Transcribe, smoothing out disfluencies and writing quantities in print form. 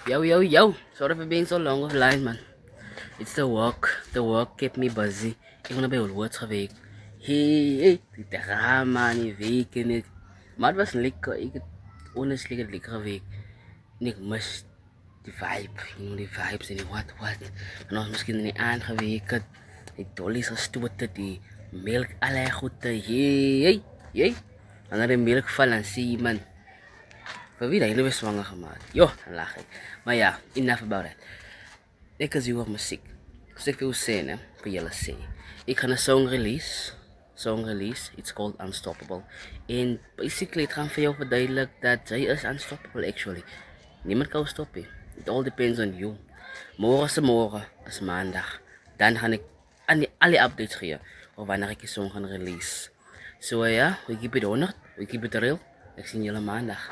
Yo, yo, yo. Sorry for being so long offline, man. It's the work. The work kept me busy. Ik ben bij Woolworths geweest. Hey, die drama, die week en ik. Maar het was lekker. Ik het honestly lekker geweest. En ik mis die vibe. Die vibes en die wat. En ons misschien niet aangewerkt. Die dollies gestoten, die melk allerlei goed. Hey. En dan de melk vallen, zie je, man. Voor wie dat hele weer zwanger gemaakt. Jo, dan lach ik. Maar ja, enough about it. Ik is hier op muziek. Dus ik wil zeggen, voor jullie zeggen. Ik ga een song release. It's called Unstoppable. En basically, het gaat voor jou verduidelijk dat zij is unstoppable actually. Niemand kan stoppen. It all depends on you. Morgen is maandag. Dan ga ik alle updates geven. Of wanneer ik je song ga release. So ja, we keep it 100. We keep it real. Ik zie jullie maandag.